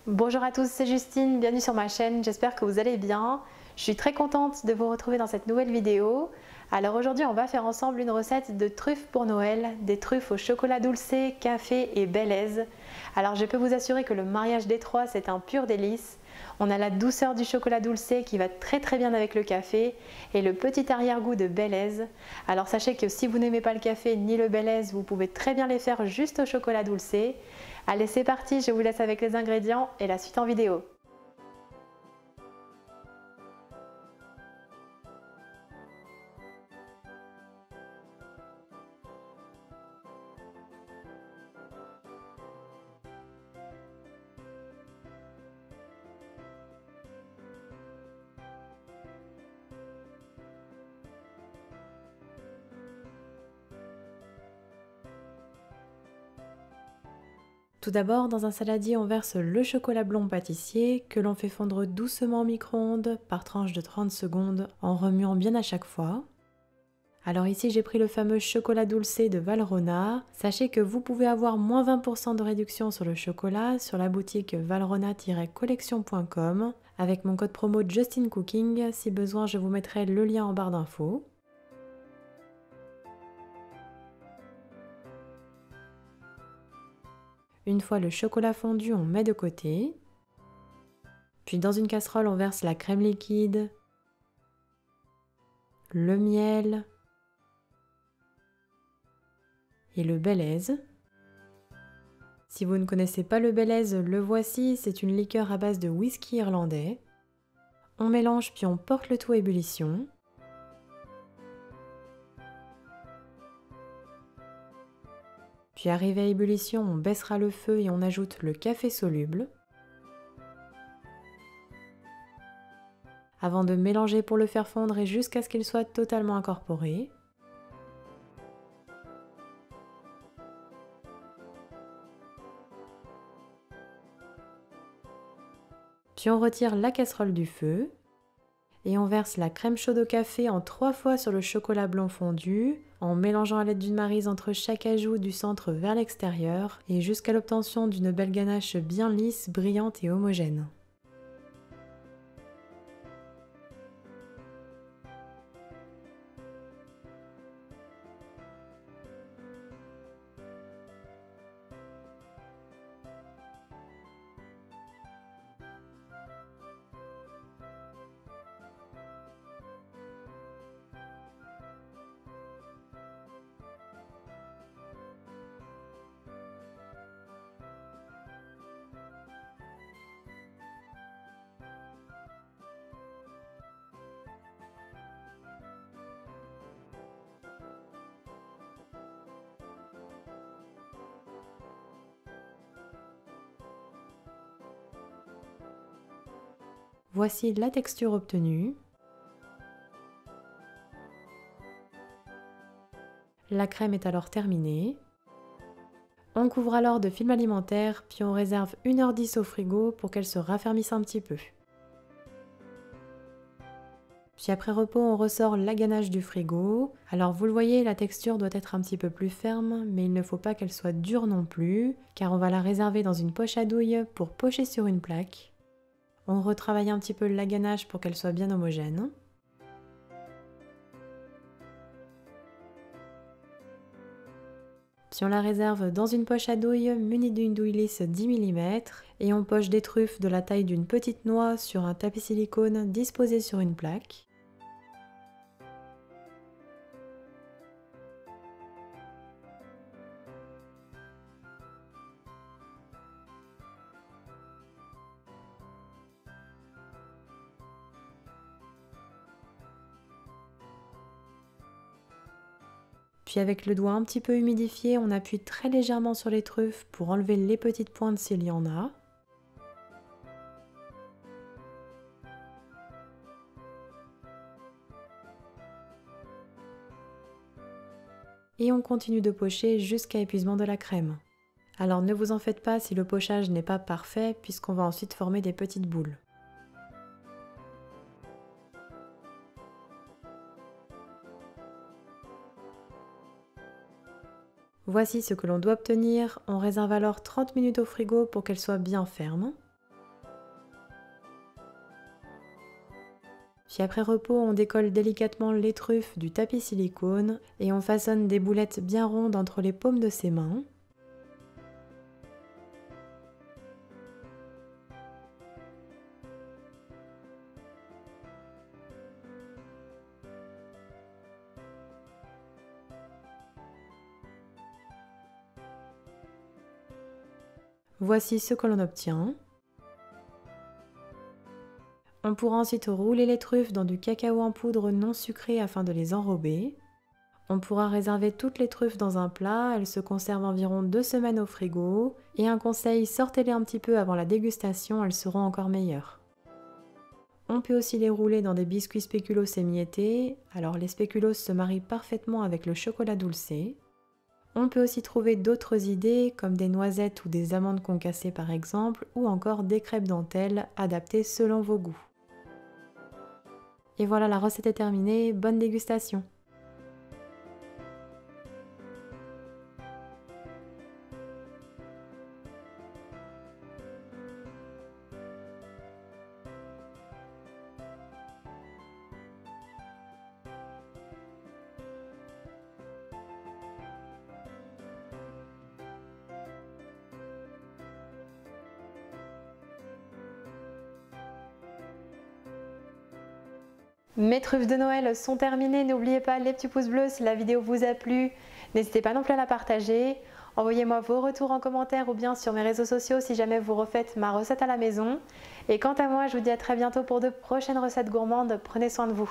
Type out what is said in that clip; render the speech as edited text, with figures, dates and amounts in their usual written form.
Bonjour à tous, c'est Justine, bienvenue sur ma chaîne, j'espère que vous allez bien. Je suis très contente de vous retrouver dans cette nouvelle vidéo. Alors aujourd'hui on va faire ensemble une recette de truffes pour Noël, des truffes au chocolat dulcé, café et Belaise. Alors je peux vous assurer que le mariage des trois c'est un pur délice. On a la douceur du chocolat dulcé qui va très bien avec le café et le petit arrière-goût de Belaise. Alors sachez que si vous n'aimez pas le café ni le Belaise, vous pouvez très bien les faire juste au chocolat dulcé. Allez c'est parti, je vous laisse avec les ingrédients et la suite en vidéo. Tout d'abord, dans un saladier, on verse le chocolat blanc pâtissier que l'on fait fondre doucement au micro-ondes par tranche de 30 secondes en remuant bien à chaque fois. Alors ici, j'ai pris le fameux chocolat dulcé de Valrhona. Sachez que vous pouvez avoir moins 20% de réduction sur le chocolat sur la boutique valrhona-collection.com avec mon code promo JustinCooking. Si besoin, je vous mettrai le lien en barre d'infos. Une fois le chocolat fondu, on met de côté. Puis dans une casserole, on verse la crème liquide, le miel et le Belaise. Si vous ne connaissez pas le Belaise, le voici, c'est une liqueur à base de whisky irlandais. On mélange puis on porte le tout à ébullition. Puis arrivé à ébullition, on baissera le feu et on ajoute le café soluble. Avant de mélanger pour le faire fondre et jusqu'à ce qu'il soit totalement incorporé. Puis on retire la casserole du feu et on verse la crème chaude au café en 3 fois sur le chocolat blanc fondu en mélangeant à l'aide d'une maryse entre chaque ajout du centre vers l'extérieur et jusqu'à l'obtention d'une belle ganache bien lisse, brillante et homogène. Voici la texture obtenue. La crème est alors terminée. On couvre alors de film alimentaire, puis on réserve 1h10 au frigo pour qu'elle se raffermisse un petit peu. Puis après repos, on ressort la ganache du frigo. Alors vous le voyez, la texture doit être un petit peu plus ferme, mais il ne faut pas qu'elle soit dure non plus, car on va la réserver dans une poche à douille pour pocher sur une plaque. On retravaille un petit peu la ganache pour qu'elle soit bien homogène. Puis on la réserve dans une poche à douille munie d'une douille lisse 10 mm et on poche des truffes de la taille d'une petite noix sur un tapis silicone disposé sur une plaque. Puis avec le doigt un petit peu humidifié, on appuie très légèrement sur les truffes pour enlever les petites pointes s'il y en a. Et on continue de pocher jusqu'à épuisement de la crème. Alors ne vous en faites pas si le pochage n'est pas parfait puisqu'on va ensuite former des petites boules. Voici ce que l'on doit obtenir. On réserve alors 30 minutes au frigo pour qu'elle soit bien ferme. Puis après repos, on décolle délicatement les truffes du tapis silicone et on façonne des boulettes bien rondes entre les paumes de ses mains. Voici ce que l'on obtient. On pourra ensuite rouler les truffes dans du cacao en poudre non sucré afin de les enrober. On pourra réserver toutes les truffes dans un plat, elles se conservent environ 2 semaines au frigo. Et un conseil, sortez-les un petit peu avant la dégustation, elles seront encore meilleures. On peut aussi les rouler dans des biscuits spéculoos émiettés, alors les spéculoos se marient parfaitement avec le chocolat dulcé. On peut aussi trouver d'autres idées comme des noisettes ou des amandes concassées par exemple, ou encore des crêpes dentelles adaptées selon vos goûts. Et voilà, la recette est terminée, bonne dégustation! Mes truffes de Noël sont terminées, n'oubliez pas les petits pouces bleus si la vidéo vous a plu, n'hésitez pas non plus à la partager, envoyez-moi vos retours en commentaire ou bien sur mes réseaux sociaux si jamais vous refaites ma recette à la maison. Et quant à moi, je vous dis à très bientôt pour de prochaines recettes gourmandes, prenez soin de vous.